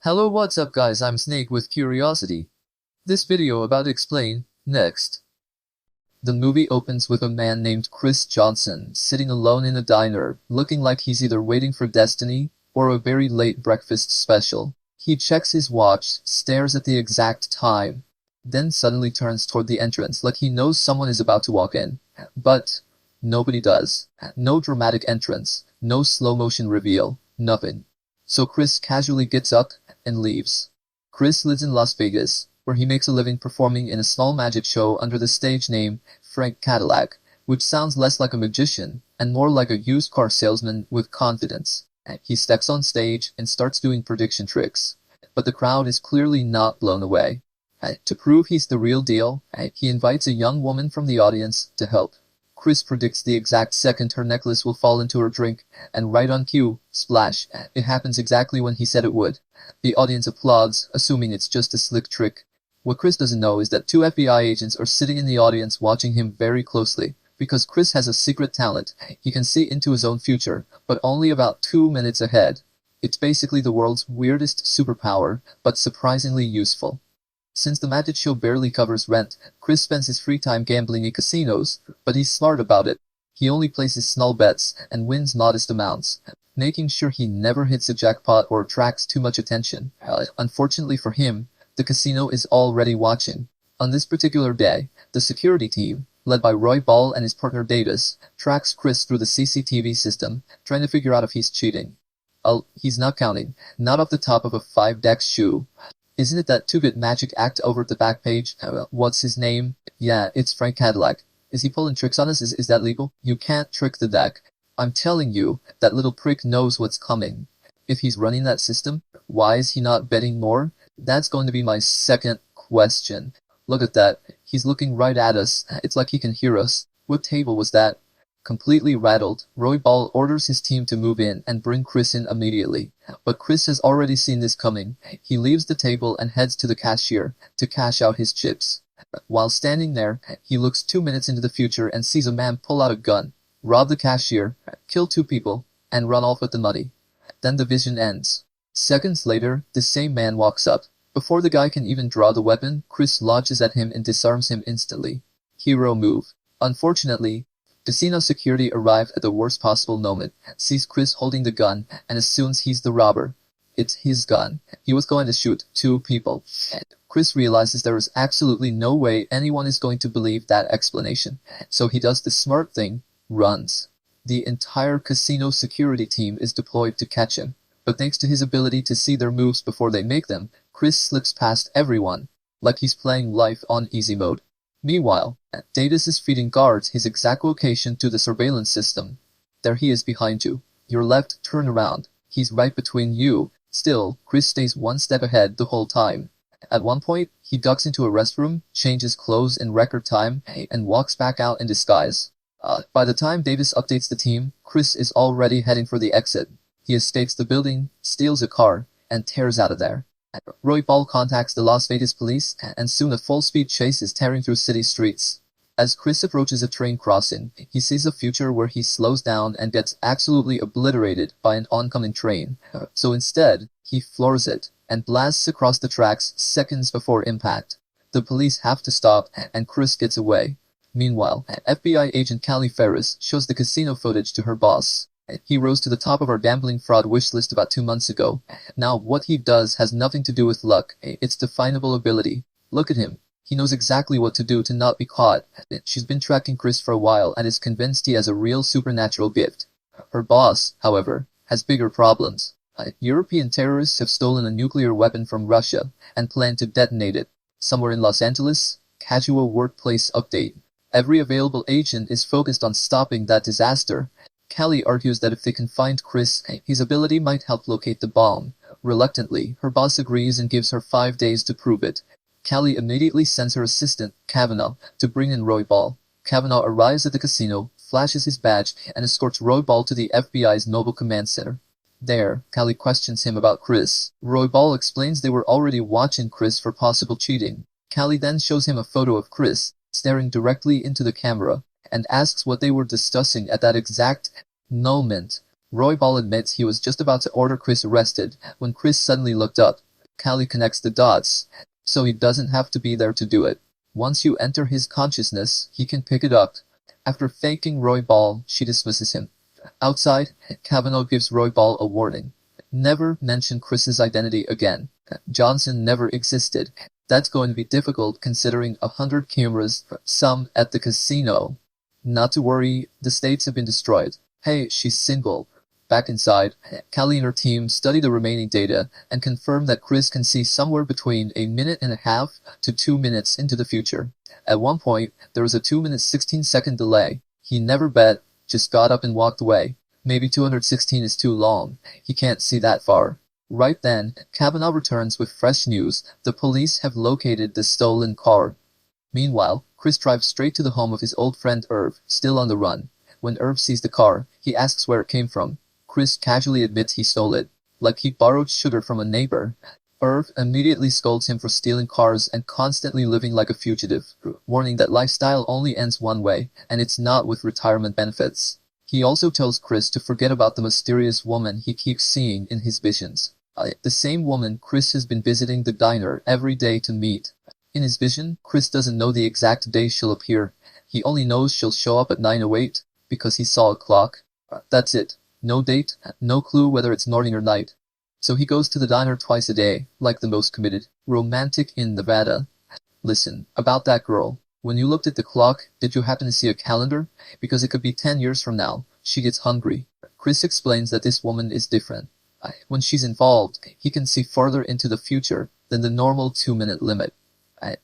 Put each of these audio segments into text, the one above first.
Hello, what's up guys, I'm Snake with Curiosity. This video about to explain, next. The movie opens with a man named Chris Johnson sitting alone in a diner, looking like he's either waiting for destiny or a very late breakfast special. He checks his watch, stares at the exact time, then suddenly turns toward the entrance like he knows someone is about to walk in. But nobody does. No dramatic entrance, no slow motion reveal, nothing. So Chris casually gets up and leaves. Chris lives in Las Vegas, where he makes a living performing in a small magic show under the stage name Frank Cadillac, which sounds less like a magician and more like a used car salesman with confidence. He steps on stage and starts doing prediction tricks, but the crowd is clearly not blown away. To prove he's the real deal, he invites a young woman from the audience to help. Chris predicts the exact second her necklace will fall into her drink, and right on cue, splash, it happens exactly when he said it would. The audience applauds, assuming it's just a slick trick. What Chris doesn't know is that two FBI agents are sitting in the audience watching him very closely, because Chris has a secret talent. He can see into his own future, but only about 2 minutes ahead. It's basically the world's weirdest superpower, but surprisingly useful. Since the magic show barely covers rent, Chris spends his free time gambling in casinos, but he's smart about it. He only places small bets and wins modest amounts, making sure he never hits a jackpot or attracts too much attention. Unfortunately for him, the casino is already watching. On this particular day, the security team, led by Roy Ball and his partner Davis, tracks Chris through the CCTV system, trying to figure out if he's cheating. He's not counting, not off the top of a 5-deck shoe. Isn't it that 2-bit magic act over at the back page? What's his name? Yeah, it's Frank Cadillac. Is he pulling tricks on us? Is that legal? You can't trick the deck. I'm telling you, that little prick knows what's coming. If he's running that system, why is he not betting more? That's going to be my second question. Look at that. He's looking right at us. It's like he can hear us. What table was that? Completely rattled, Roy Ball orders his team to move in and bring Chris in immediately. But Chris has already seen this coming. He leaves the table and heads to the cashier to cash out his chips. While standing there, he looks 2 minutes into the future and sees a man pull out a gun, rob the cashier, kill 2 people, and run off with the money. Then the vision ends. Seconds later, the same man walks up. Before the guy can even draw the weapon, Chris launches at him and disarms him instantly. Hero move. Unfortunately, casino security arrived at the worst possible moment, sees Chris holding the gun, and assumes he's the robber. It's his gun. He was going to shoot 2 people. Chris realizes there is absolutely no way anyone is going to believe that explanation, so he does the smart thing, runs. The entire casino security team is deployed to catch him, but thanks to his ability to see their moves before they make them, Chris slips past everyone, like he's playing life on easy mode. Meanwhile, Davis is feeding guards his exact location to the surveillance system. There he is behind you. Your left, turn around. He's right between you. Still, Chris stays 1 step ahead the whole time. At one point, he ducks into a restroom, changes clothes in record time, and walks back out in disguise. By the time Davis updates the team, Chris is already heading for the exit. He escapes the building, steals a car, and tears out of there. Roy Ball contacts the Las Vegas police, and soon a full-speed chase is tearing through city streets. As Chris approaches a train crossing, he sees a future where he slows down and gets absolutely obliterated by an oncoming train. So instead, he floors it and blasts across the tracks seconds before impact. The police have to stop, and Chris gets away. Meanwhile, FBI agent Callie Ferris shows the casino footage to her boss. He rose to the top of our gambling fraud wish list about 2 months ago. Now, what he does has nothing to do with luck. It's definable ability. Look at him. He knows exactly what to do to not be caught. She's been tracking Chris for a while and is convinced he has a real supernatural gift. Her boss, however, has bigger problems. European terrorists have stolen a nuclear weapon from Russia and plan to detonate it somewhere in Los Angeles. Casual workplace update. Every available agent is focused on stopping that disaster. Callie argues that if they can find Chris, his ability might help locate the bomb. Reluctantly, her boss agrees and gives her 5 days to prove it. Callie immediately sends her assistant, Kavanaugh, to bring in Roy Ball. Kavanaugh arrives at the casino, flashes his badge, and escorts Roy Ball to the FBI's Mobile Command Center. There, Callie questions him about Chris. Roy Ball explains they were already watching Chris for possible cheating. Callie then shows him a photo of Chris, staring directly into the camera, and asks what they were discussing at that exact moment. Roy Ball admits he was just about to order Chris arrested when Chris suddenly looked up. Callie connects the dots, so he doesn't have to be there to do it. Once you enter his consciousness, he can pick it up. After faking Roy Ball, she dismisses him. Outside, Kavanaugh gives Roy Ball a warning. Never mention Chris's identity again. Johnson never existed. That's going to be difficult considering 100 cameras, some at the casino. Not to worry, the states have been destroyed. Hey, she's single. Back inside, Callie and her team study the remaining data and confirm that Chris can see somewhere between a minute and a half to 2 minutes into the future. At one point, there was a 2-minute 16-second delay. He never bet, just got up and walked away. Maybe 216 is too long. He can't see that far. Right then, Kavanaugh returns with fresh news. The police have located the stolen car. Meanwhile, Chris drives straight to the home of his old friend Irv, still on the run. When Irv sees the car, he asks where it came from. Chris casually admits he stole it, like he borrowed sugar from a neighbor. Irv immediately scolds him for stealing cars and constantly living like a fugitive, warning that lifestyle only ends one way, and it's not with retirement benefits. He also tells Chris to forget about the mysterious woman he keeps seeing in his visions. The same woman Chris has been visiting the diner every day to meet. In his vision, Chris doesn't know the exact day she'll appear. He only knows she'll show up at 9:08 because he saw a clock. That's it. No date, no clue whether it's morning or night. So he goes to the diner twice a day, like the most committed romantic in Nevada. Listen, about that girl. When you looked at the clock, did you happen to see a calendar? Because it could be 10 years from now. She gets hungry. Chris explains that this woman is different. When she's involved, he can see farther into the future than the normal 2-minute limit.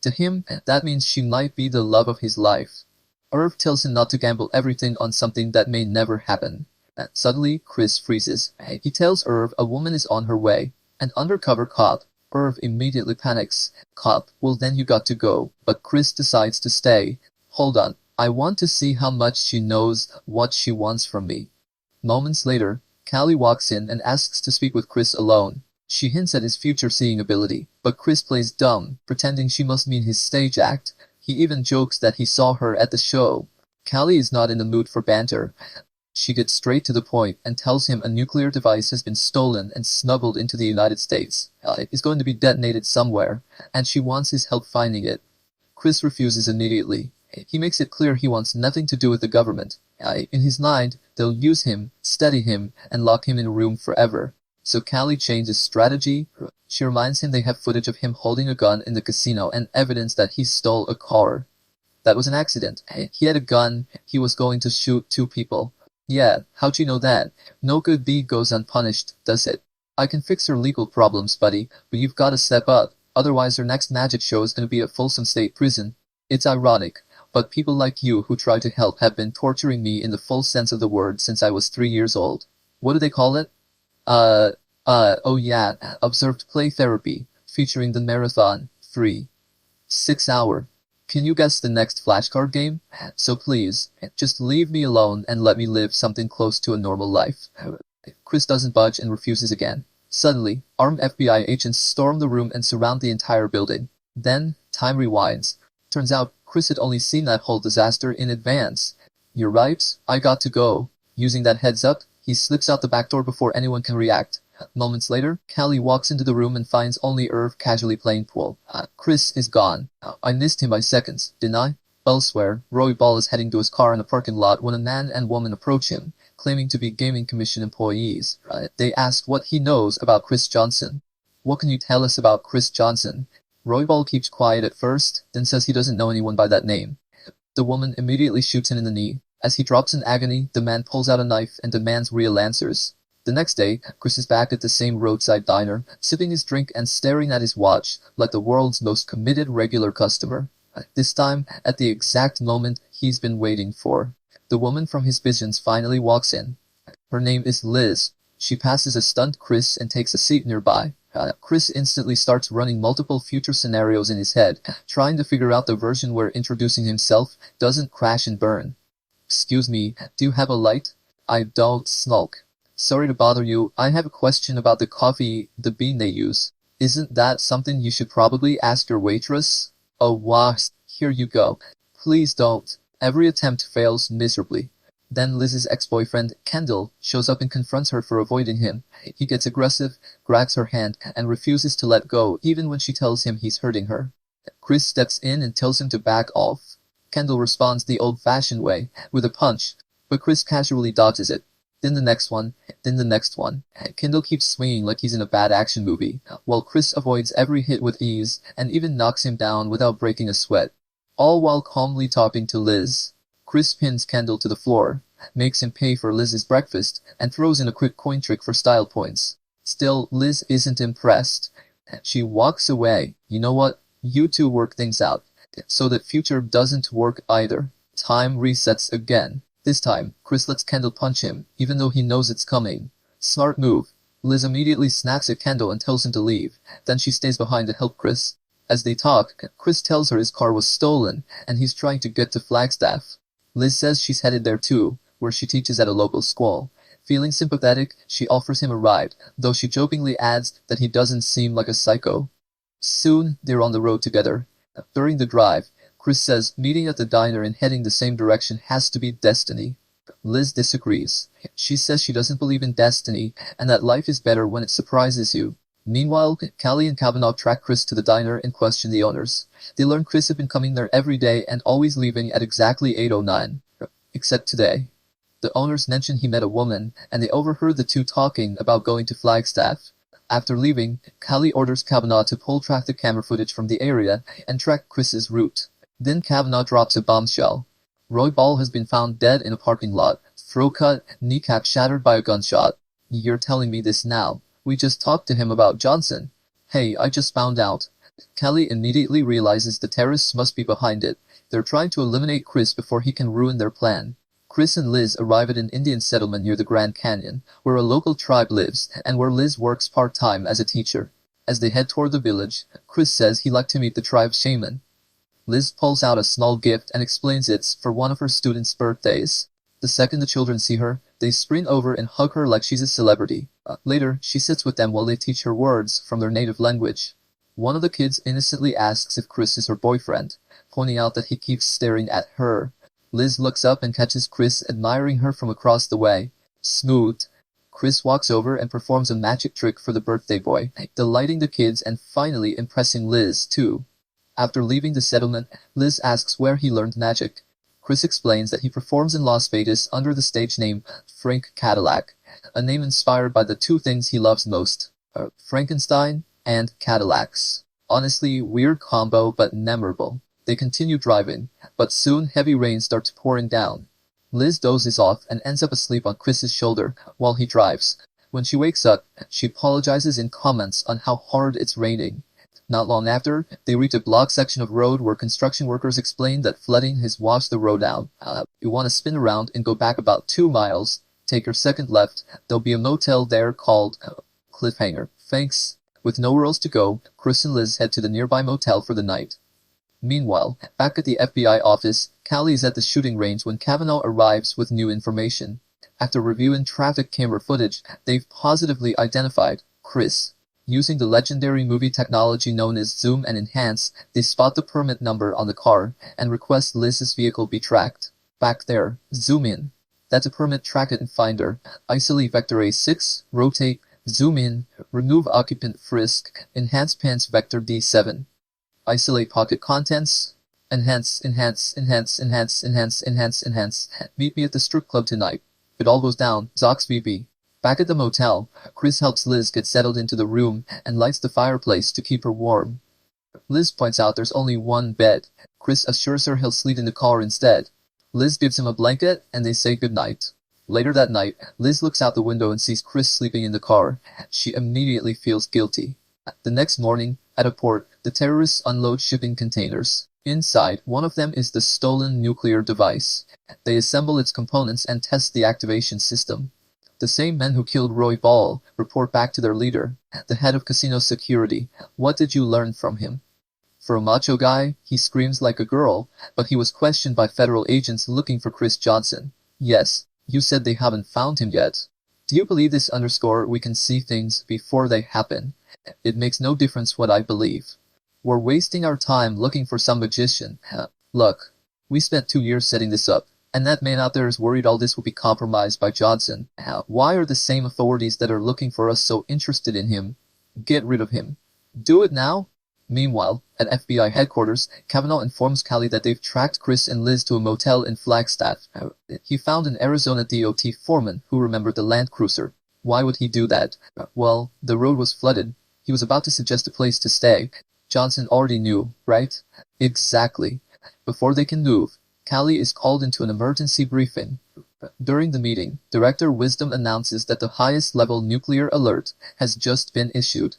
To him, that means she might be the love of his life. Irv tells him not to gamble everything on something that may never happen. Suddenly, Chris freezes. He tells Irv a woman is on her way. An undercover cop. Irv immediately panics. Cop, well then you got to go. But Chris decides to stay. Hold on. I want to see how much she knows what she wants from me. Moments later, Callie walks in and asks to speak with Chris alone. She hints at his future seeing ability, but Chris plays dumb, pretending she must mean his stage act. He even jokes that he saw her at the show. Callie is not in the mood for banter. She gets straight to the point and tells him a nuclear device has been stolen and smuggled into the United States. It is going to be detonated somewhere, and she wants his help finding it. Chris refuses immediately. He makes it clear he wants nothing to do with the government. In his mind, they'll use him, study him, and lock him in a room forever. So Callie changes strategy. She reminds him they have footage of him holding a gun in the casino and evidence that he stole a car. That was an accident. He had a gun. He was going to shoot 2 people. Yeah, how'd you know that? No good deed goes unpunished, does it? I can fix her legal problems, buddy, but you've got to step up. Otherwise her next magic show is going to be a Folsom State prison. It's ironic, but people like you who try to help have been torturing me in the full sense of the word since I was 3 years old. What do they call it? Oh yeah, observed play therapy, featuring the marathon, 3. 6 hour. Can you guess the next flashcard game? So please, just leave me alone and let me live something close to a normal life. Chris doesn't budge and refuses again. Suddenly, armed FBI agents storm the room and surround the entire building. Then, time rewinds. Turns out, Chris had only seen that whole disaster in advance. You're right, I got to go. Using that heads up, he slips out the back door before anyone can react. Moments later, Callie walks into the room and finds only Irv casually playing pool. Chris is gone. I missed him by seconds, didn't I? Elsewhere, Roy Ball is heading to his car in a parking lot when a man and woman approach him, claiming to be Gaming Commission employees. They ask what he knows about Chris Johnson. What can you tell us about Chris Johnson? Roy Ball keeps quiet at first, then says he doesn't know anyone by that name. The woman immediately shoots him in the knee. As he drops in agony, the man pulls out a knife and demands real answers. The next day, Chris is back at the same roadside diner, sipping his drink and staring at his watch like the world's most committed regular customer. This time, at the exact moment he's been waiting for. The woman from his visions finally walks in. Her name is Liz. She passes a stunned Chris and takes a seat nearby. Chris instantly starts running multiple future scenarios in his head, trying to figure out the version where introducing himself doesn't crash and burn. Excuse me, do you have a light? I don't smoke. Sorry to bother you, I have a question about the coffee, the bean they use. Isn't that something you should probably ask your waitress? Oh wow, here you go. Please don't. Every attempt fails miserably. Then Liz's ex-boyfriend, Kendall, shows up and confronts her for avoiding him. He gets aggressive, grabs her hand, and refuses to let go even when she tells him he's hurting her. Chris steps in and tells him to back off. Kendall responds the old-fashioned way, with a punch, but Chris casually dodges it. Then the next one, then the next one. Kendall keeps swinging like he's in a bad action movie, while Chris avoids every hit with ease and even knocks him down without breaking a sweat. All while calmly talking to Liz. Chris pins Kendall to the floor, makes him pay for Liz's breakfast, and throws in a quick coin trick for style points. Still, Liz isn't impressed. She walks away. You know what? You two work things out, so that future doesn't work either. Time resets again. This time, Chris lets Kendall punch him, even though he knows it's coming. Smart move. Liz immediately snaps at Kendall and tells him to leave. Then she stays behind to help Chris. As they talk, Chris tells her his car was stolen, and he's trying to get to Flagstaff. Liz says she's headed there too, where she teaches at a local school. Feeling sympathetic, she offers him a ride, though she jokingly adds that he doesn't seem like a psycho. Soon, they're on the road together. During the drive, Chris says meeting at the diner and heading the same direction has to be destiny. Liz disagrees. She says she doesn't believe in destiny, and that life is better when it surprises you. Meanwhile, Callie and Kavanaugh track Chris to the diner and question the owners. They learn Chris had been coming there every day and always leaving at exactly 8:09. Except today. The owners mention he met a woman, and they overheard the two talking about going to Flagstaff. After leaving, Callie orders Kavanaugh to pull traffic camera footage from the area and track Chris's route. Then Kavanaugh drops a bombshell. Roy Ball has been found dead in a parking lot, throat cut, kneecap shattered by a gunshot. You're telling me this now? We just talked to him about Johnson. Hey, I just found out. Callie immediately realizes the terrorists must be behind it. They're trying to eliminate Chris before he can ruin their plan. Chris and Liz arrive at an Indian settlement near the Grand Canyon, where a local tribe lives, and where Liz works part-time as a teacher. As they head toward the village, Chris says he'd like to meet the tribe's shaman. Liz pulls out a small gift and explains it's for one of her students' birthdays. The second the children see her, they sprint over and hug her like she's a celebrity. Later, she sits with them while they teach her words from their native language. One of the kids innocently asks if Chris is her boyfriend, pointing out that he keeps staring at her. Liz looks up and catches Chris admiring her from across the way. Smooth. Chris walks over and performs a magic trick for the birthday boy, delighting the kids and finally impressing Liz, too. After leaving the settlement, Liz asks where he learned magic. Chris explains that he performs in Las Vegas under the stage name Frank Cadillac, a name inspired by the two things he loves most, Frankenstein and Cadillacs. Honestly, weird combo but memorable. They continue driving, but soon heavy rain starts pouring down. Liz dozes off and ends up asleep on Chris's shoulder while he drives. When she wakes up, she apologizes and comments on how hard it's raining. Not long after, they reach a blocked section of road where construction workers explain that flooding has washed the road out. You want to spin around and go back about 2 miles. Take your second left. There'll be a motel there called Cliffhanger. Thanks. With nowhere else to go, Chris and Liz head to the nearby motel for the night. Meanwhile, back at the FBI office, Callie is at the shooting range when Kavanaugh arrives with new information. After reviewing traffic camera footage, they've positively identified Chris. Using the legendary movie technology known as Zoom and Enhance, they spot the permit number on the car and request Liz's vehicle be tracked. Back there, zoom in. That's a permit track it and finder. Isolate vector A6, rotate, zoom in, remove occupant frisk, enhance pants vector D7. Isolate pocket contents, enhance. Meet me at the strip club tonight. If it all goes down, Zox VB. Back at the motel, Chris helps Liz get settled into the room and lights the fireplace to keep her warm. Liz points out there's only one bed. Chris assures her he'll sleep in the car instead. Liz gives him a blanket and they say goodnight. Later that night, Liz looks out the window and sees Chris sleeping in the car. She immediately feels guilty. The next morning, at a port, the terrorists unload shipping containers. Inside, one of them is the stolen nuclear device. They assemble its components and test the activation system. The same men who killed Roy Ball report back to their leader, the head of casino security. What did you learn from him? For a macho guy, he screams like a girl, but he was questioned by federal agents looking for Chris Johnson. Yes, you said they haven't found him yet. Do you believe this underscore we can see things before they happen? It makes no difference what I believe. We're wasting our time looking for some magician. Look, we spent 2 years setting this up. And that man out there is worried all this will be compromised by Johnson. Why are the same authorities that are looking for us so interested in him? Get rid of him. Do it now? Meanwhile, at FBI headquarters, Kavanaugh informs Callie that they've tracked Chris and Liz to a motel in Flagstaff. He found an Arizona DOT foreman who remembered the Land Cruiser. Why would he do that? Well, the road was flooded. He was about to suggest a place to stay. Johnson already knew, right? Exactly. Before they can move, Callie is called into an emergency briefing. During the meeting, Director Wisdom announces that the highest level nuclear alert has just been issued.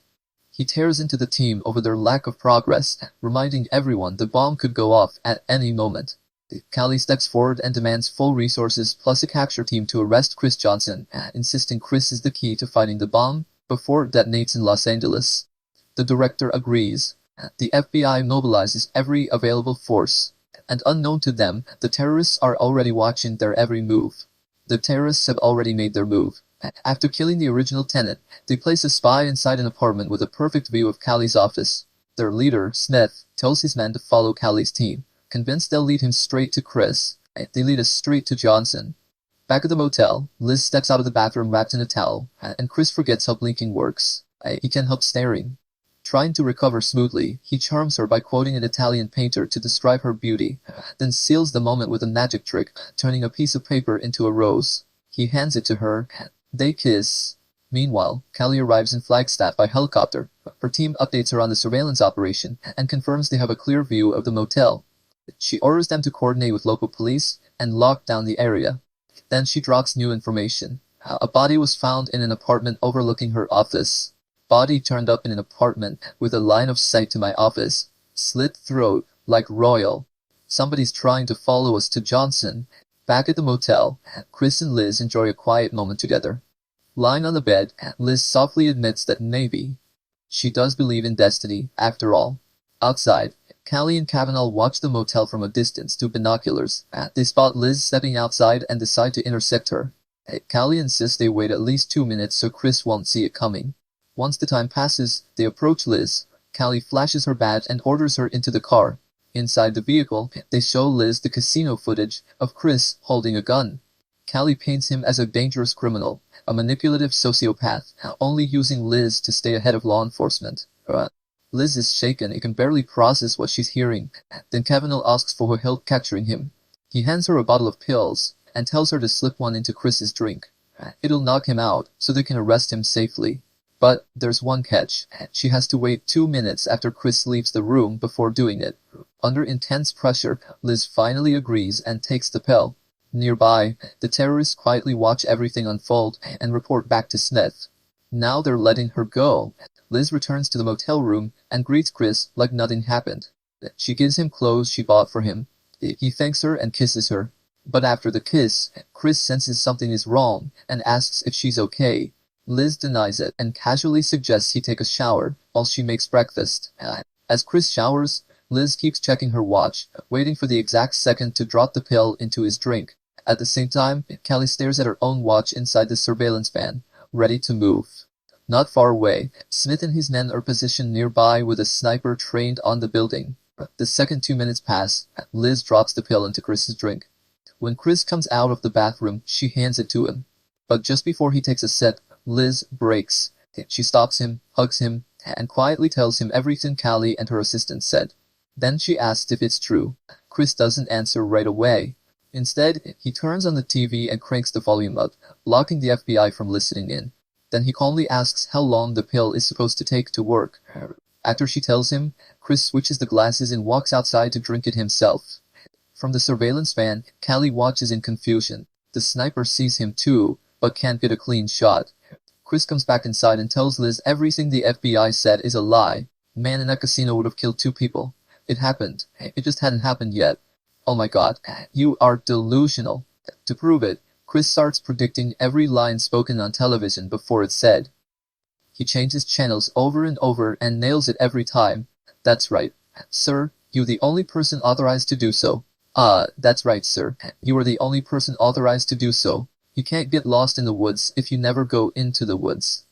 He tears into the team over their lack of progress, reminding everyone the bomb could go off at any moment. Callie steps forward and demands full resources plus a capture team to arrest Chris Johnson, insisting Chris is the key to finding the bomb before it detonates in Los Angeles. The director agrees. The FBI mobilizes every available force. And unknown to them, the terrorists are already watching their every move. The terrorists have already made their move. After killing the original tenant, they place a spy inside an apartment with a perfect view of Callie's office. Their leader, Smith, tells his men to follow Callie's team, convinced they'll lead him straight to Chris. They lead us straight to Johnson. Back at the motel, Liz steps out of the bathroom wrapped in a towel, and Chris forgets how blinking works. He can't help staring. Trying to recover smoothly, he charms her by quoting an Italian painter to describe her beauty, then seals the moment with a magic trick, turning a piece of paper into a rose. He hands it to her. They kiss. Meanwhile, Callie arrives in Flagstaff by helicopter. Her team updates her on the surveillance operation and confirms they have a clear view of the motel. She orders them to coordinate with local police and lock down the area. Then she drops new information. A body was found in an apartment overlooking her office. Body turned up in an apartment with a line of sight to my office. Slit throat, like royal. Somebody's trying to follow us to Johnson. Back at the motel, Chris and Liz enjoy a quiet moment together. Lying on the bed, Liz softly admits that maybe she does believe in destiny, after all. Outside, Callie and Kavanaugh watch the motel from a distance through binoculars. They spot Liz stepping outside and decide to intersect her. Callie insists they wait at least 2 minutes so Chris won't see it coming. Once the time passes, they approach Liz. Callie flashes her badge and orders her into the car. Inside the vehicle, they show Liz the casino footage of Chris holding a gun. Callie paints him as a dangerous criminal, a manipulative sociopath, only using Liz to stay ahead of law enforcement. Liz is shaken and can barely process what she's hearing. Then Kavanaugh asks for her help capturing him. He hands her a bottle of pills and tells her to slip one into Chris's drink. It'll knock him out so they can arrest him safely. But there's one catch. She has to wait 2 minutes after Chris leaves the room before doing it. Under intense pressure, Liz finally agrees and takes the pill. Nearby, the terrorists quietly watch everything unfold and report back to Smith. Now they're letting her go. Liz returns to the motel room and greets Chris like nothing happened. She gives him clothes she bought for him. He thanks her and kisses her. But after the kiss, Chris senses something is wrong and asks if she's okay. Liz denies it and casually suggests he take a shower while she makes breakfast. As Chris showers, Liz keeps checking her watch, waiting for the exact second to drop the pill into his drink. At the same time, Callie stares at her own watch inside the surveillance van, ready to move. Not far away, Smith and his men are positioned nearby with a sniper trained on the building. The second 2 minutes pass, Liz drops the pill into Chris's drink. When Chris comes out of the bathroom, she hands it to him. But just before he takes a sip, Liz breaks. She stops him, hugs him, and quietly tells him everything Callie and her assistant said. Then she asks if it's true. Chris doesn't answer right away. Instead, he turns on the TV and cranks the volume up, blocking the FBI from listening in. Then he calmly asks how long the pill is supposed to take to work. After she tells him, Chris switches the glasses and walks outside to drink it himself. From the surveillance van, Callie watches in confusion. The sniper sees him too, but can't get a clean shot. Chris comes back inside and tells Liz everything the FBI said is a lie. Man in a casino would have killed 2 people. It happened. It just hadn't happened yet. Oh my god, you are delusional. To prove it, Chris starts predicting every line spoken on television before it's said. He changes channels over and over and nails it every time. That's right. Sir, you're the only person authorized to do so. That's right, sir. You are the only person authorized to do so. You can't get lost in the woods if you never go into the woods.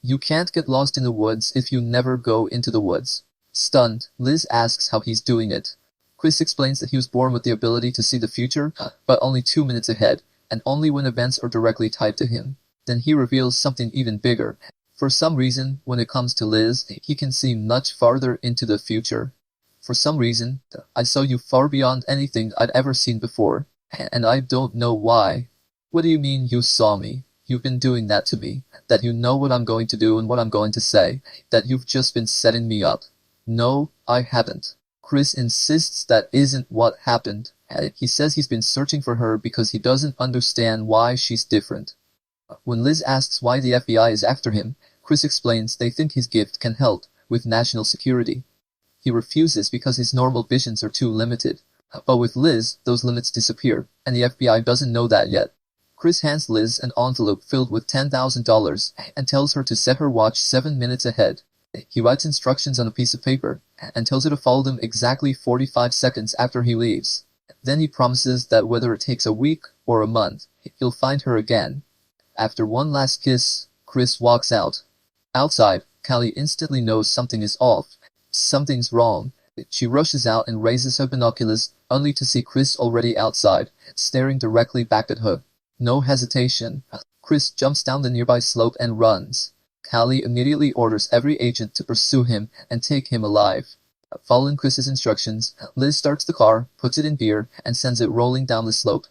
You can't get lost in the woods if you never go into the woods. Stunned, Liz asks how he's doing it. Chris explains that he was born with the ability to see the future, but only 2 minutes ahead, and only when events are directly tied to him. Then he reveals something even bigger. For some reason, when it comes to Liz, he can see much farther into the future. For some reason, I saw you far beyond anything I'd ever seen before, and I don't know why. What do you mean you saw me? You've been doing that to me, that you know what I'm going to do and what I'm going to say, that you've just been setting me up. No, I haven't. Chris insists that isn't what happened. He says he's been searching for her because he doesn't understand why she's different. When Liz asks why the FBI is after him, Chris explains they think his gift can help with national security. He refuses because his normal visions are too limited. But with Liz, those limits disappear, and the FBI doesn't know that yet. Chris hands Liz an envelope filled with $10,000 and tells her to set her watch 7 minutes ahead. He writes instructions on a piece of paper and tells her to follow them exactly 45 seconds after he leaves. Then he promises that whether it takes a week or a month, he'll find her again. After one last kiss, Chris walks out. Outside, Callie instantly knows something is off. Something's wrong. She rushes out and raises her binoculars, only to see Chris already outside, staring directly back at her. No hesitation. Chris jumps down the nearby slope and runs. Callie immediately orders every agent to pursue him and take him alive. Following Chris's instructions, Liz starts the car, puts it in gear, and sends it rolling down the slope.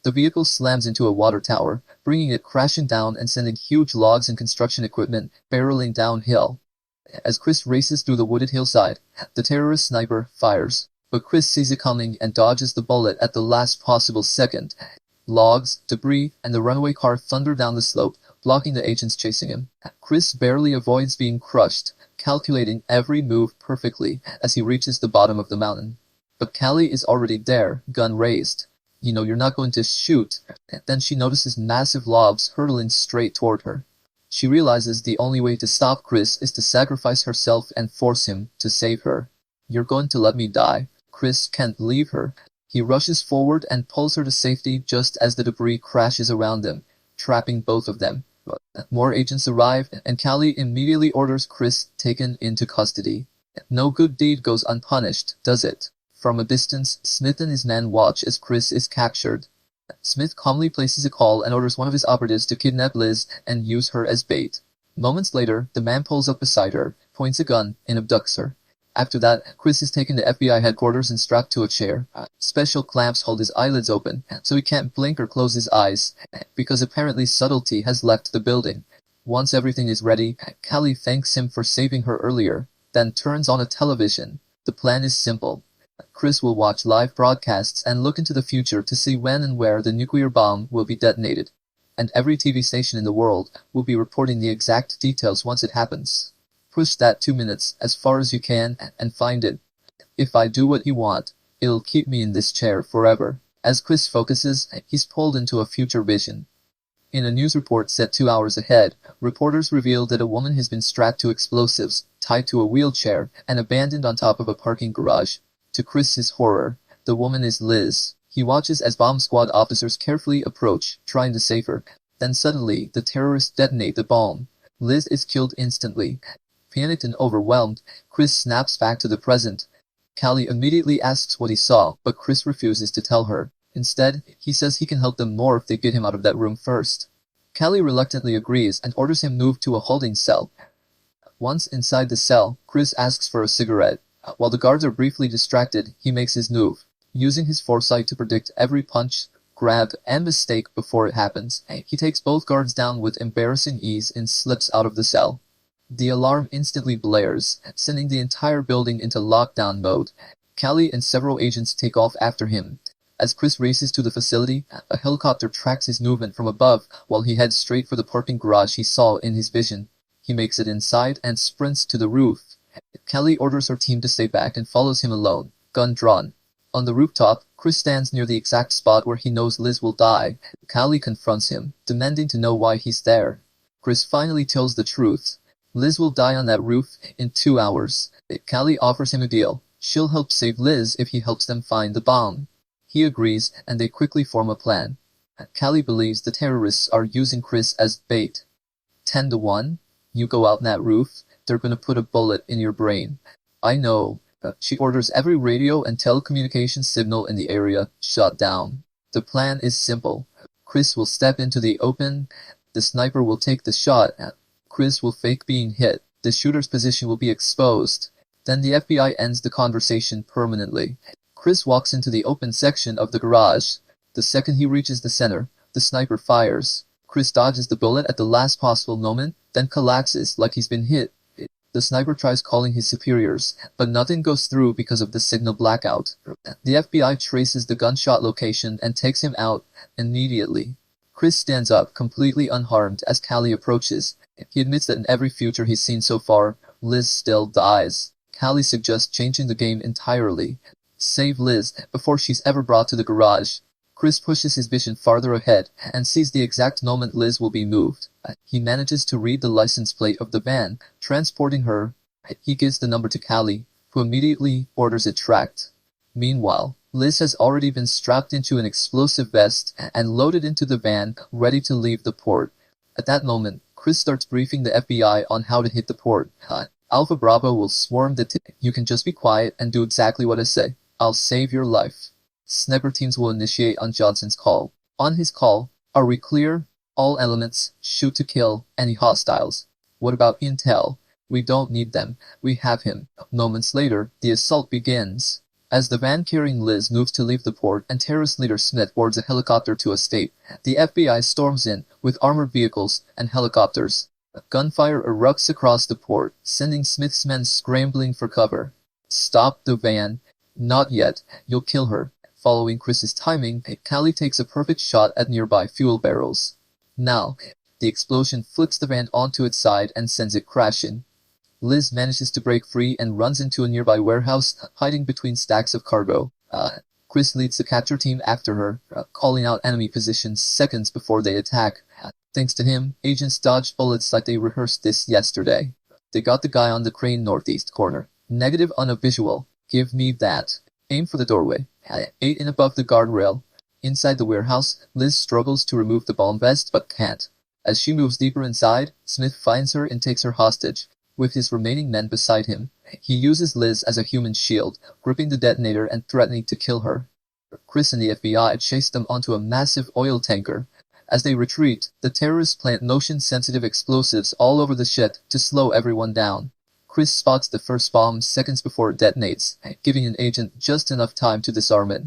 The vehicle slams into a water tower, bringing it crashing down and sending huge logs and construction equipment barreling downhill. As Chris races through the wooded hillside, the terrorist sniper fires, but Chris sees it coming and dodges the bullet at the last possible second. Logs, debris, and the runaway car thunder down the slope, blocking the agents chasing him. Chris barely avoids being crushed, calculating every move perfectly as he reaches the bottom of the mountain. But Callie is already there, gun raised. You know you're not going to shoot. Then she notices massive lobs hurtling straight toward her. She realizes the only way to stop Chris is to sacrifice herself and force him to save her. You're going to let me die. Chris can't leave her. He rushes forward and pulls her to safety just as the debris crashes around them, trapping both of them. More agents arrive, and Callie immediately orders Chris taken into custody. No good deed goes unpunished, does it? From a distance, Smith and his men watch as Chris is captured. Smith calmly places a call and orders one of his operatives to kidnap Liz and use her as bait. Moments later, the man pulls up beside her, points a gun, and abducts her. After that, Chris is taken to FBI headquarters and strapped to a chair. Special clamps hold his eyelids open, so he can't blink or close his eyes, because apparently subtlety has left the building. Once everything is ready, Callie thanks him for saving her earlier, then turns on a television. The plan is simple. Chris will watch live broadcasts and look into the future to see when and where the nuclear bomb will be detonated. And every TV station in the world will be reporting the exact details once it happens. Push that 2 minutes as far as you can and find it. If I do what you want, it'll keep me in this chair forever. As Chris focuses, he's pulled into a future vision. In a news report set 2 hours ahead, reporters reveal that a woman has been strapped to explosives, tied to a wheelchair, and abandoned on top of a parking garage. To Chris's horror, the woman is Liz. He watches as bomb squad officers carefully approach, trying to save her. Then suddenly, the terrorists detonate the bomb. Liz is killed instantly. Panicked and overwhelmed, Chris snaps back to the present. Callie immediately asks what he saw, but Chris refuses to tell her. Instead, he says he can help them more if they get him out of that room first. Callie reluctantly agrees and orders him moved to a holding cell. Once inside the cell, Chris asks for a cigarette. While the guards are briefly distracted, he makes his move, using his foresight to predict every punch, grab, and mistake before it happens. He takes both guards down with embarrassing ease and slips out of the cell. The alarm instantly blares, sending the entire building into lockdown mode. Callie and several agents take off after him. As Chris races to the facility, a helicopter tracks his movement from above while he heads straight for the parking garage he saw in his vision. He makes it inside and sprints to the roof. Callie orders her team to stay back and follows him alone, gun drawn. On the rooftop, Chris stands near the exact spot where he knows Liz will die. Callie confronts him, demanding to know why he's there. Chris finally tells the truth. Liz will die on that roof in 2 hours. Callie offers him a deal. She'll help save Liz if he helps them find the bomb. He agrees, and they quickly form a plan. Callie believes the terrorists are using Chris as bait. 10 to 1. You go out on that roof, they're gonna put a bullet in your brain. I know. She orders every radio and telecommunications signal in the area shut down. The plan is simple. Chris will step into the open, the sniper will take the shot, Chris will fake being hit, the shooter's position will be exposed. Then the FBI ends the conversation permanently. Chris walks into the open section of the garage. The second he reaches the center, the sniper fires. Chris dodges the bullet at the last possible moment, then collapses like he's been hit. The sniper tries calling his superiors, but nothing goes through because of the signal blackout. The FBI traces the gunshot location and takes him out immediately. Chris stands up completely unharmed as Callie approaches. He admits that in every future he's seen so far, Liz still dies. Callie suggests changing the game entirely. Save Liz before she's ever brought to the garage. Chris pushes his vision farther ahead and sees the exact moment Liz will be moved. He manages to read the license plate of the van, transporting her. He gives the number to Callie, who immediately orders it tracked. Meanwhile, Liz has already been strapped into an explosive vest and loaded into the van, ready to leave the port. At that moment, Chris starts briefing the FBI on how to hit the port. Alpha Bravo will swarm the You can just be quiet and do exactly what I say. I'll save your life. Sniper teams will initiate on Johnson's call. On his call, are we clear? All elements, shoot to kill any hostiles. What about intel? We don't need them. We have him. Moments later, the assault begins. As the van carrying Liz moves to leave the port and terrorist leader Smith boards a helicopter to escape, the FBI storms in with armored vehicles and helicopters. Gunfire erupts across the port, sending Smith's men scrambling for cover. Stop the van. Not yet. You'll kill her. Following Chris's timing, Callie takes a perfect shot at nearby fuel barrels. Now, the explosion flips the van onto its side and sends it crashing. Liz manages to break free and runs into a nearby warehouse, hiding between stacks of cargo. Chris leads the capture team after her, calling out enemy positions seconds before they attack. Thanks to him, agents dodged bullets like they rehearsed this yesterday. They got the guy on the crane northeast corner. Negative on a visual. Give me that. Aim for the doorway. 8 in above the guardrail. Inside the warehouse, Liz struggles to remove the bomb vest but can't. As she moves deeper inside, Smith finds her and takes her hostage, with his remaining men beside him. He uses Liz as a human shield, gripping the detonator and threatening to kill her. Chris and the FBI chase them onto a massive oil tanker. As they retreat, the terrorists plant motion-sensitive explosives all over the shed to slow everyone down. Chris spots the first bomb seconds before it detonates, giving an agent just enough time to disarm it.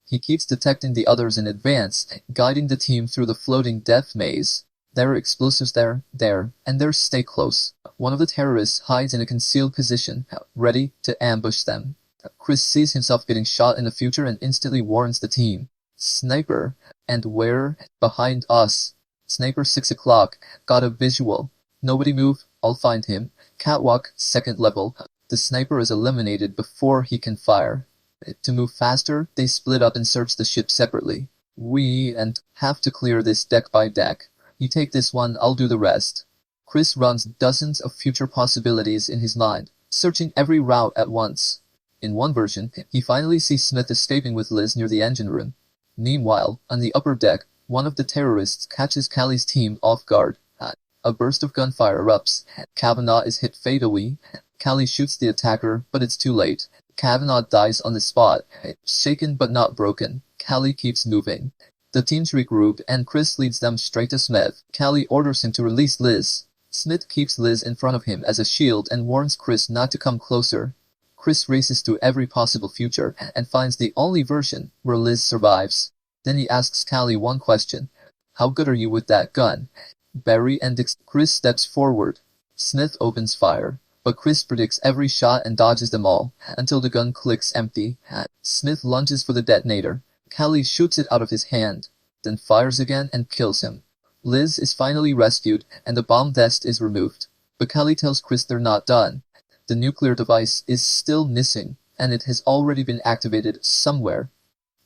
He keeps detecting the others in advance, guiding the team through the floating death maze. There are explosives there, and there. Stay close. One of the terrorists hides in a concealed position, ready to ambush them. Chris sees himself getting shot in the future and instantly warns the team. Sniper. And where? Behind us. Sniper 6 o'clock. Got a visual. Nobody move. I'll find him. Catwalk, 2nd level. The sniper is eliminated before he can fire. To move faster, they split up and search the ship separately. We have to clear this deck by deck. You take this one, I'll do the rest. Chris runs dozens of future possibilities in his mind, searching every route at once. In one version, he finally sees Smith escaping with Liz near the engine room. Meanwhile, on the upper deck, one of the terrorists catches Callie's team off guard. A burst of gunfire erupts. Kavanaugh is hit fatally. Callie shoots the attacker, but it's too late. Kavanaugh dies on the spot. Shaken but not broken, Callie keeps moving. The teams regroup and Chris leads them straight to Smith. Callie orders him to release Liz. Smith keeps Liz in front of him as a shield and warns Chris not to come closer. Chris races to every possible future and finds the only version where Liz survives. Then he asks Callie one question. How good are you with that gun? Barry and Chris steps forward. Smith opens fire, but Chris predicts every shot and dodges them all, until the gun clicks empty. Smith lunges for the detonator. Callie shoots it out of his hand, then fires again and kills him. Liz is finally rescued, and the bomb vest is removed. But Callie tells Chris they're not done. The nuclear device is still missing, and it has already been activated somewhere.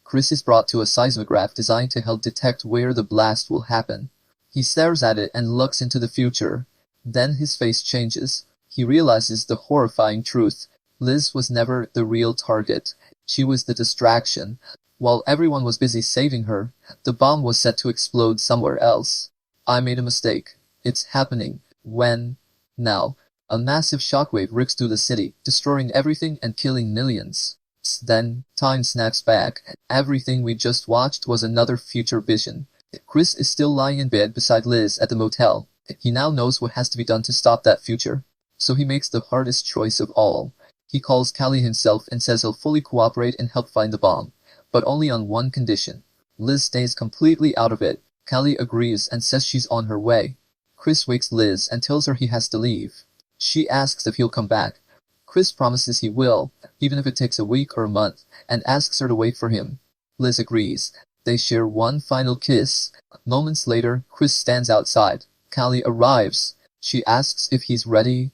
Chris is brought to a seismograph designed to help detect where the blast will happen. He stares at it and looks into the future. Then his face changes. He realizes the horrifying truth. Liz was never the real target. She was the distraction. While everyone was busy saving her, the bomb was set to explode somewhere else. I made a mistake. It's happening. When? Now. A massive shockwave rips through the city, destroying everything and killing millions. Then, time snaps back. Everything we just watched was another future vision. Chris is still lying in bed beside Liz at the motel. He now knows what has to be done to stop that future. So he makes the hardest choice of all. He calls Callie himself and says he'll fully cooperate and help find the bomb. But only on one condition. Liz stays completely out of it. Callie agrees and says she's on her way. Chris wakes Liz and tells her he has to leave. She asks if he'll come back. Chris promises he will, even if it takes a week or a month, and asks her to wait for him. Liz agrees. They share one final kiss. Moments later, Chris stands outside. Callie arrives. She asks if he's ready.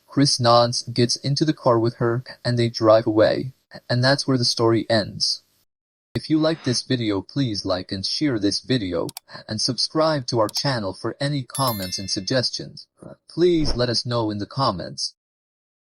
Chris nods, gets into the car with her, and they drive away. And that's where the story ends. If you like this video, please like and share this video, and subscribe to our channel for any comments and suggestions. Please let us know in the comments.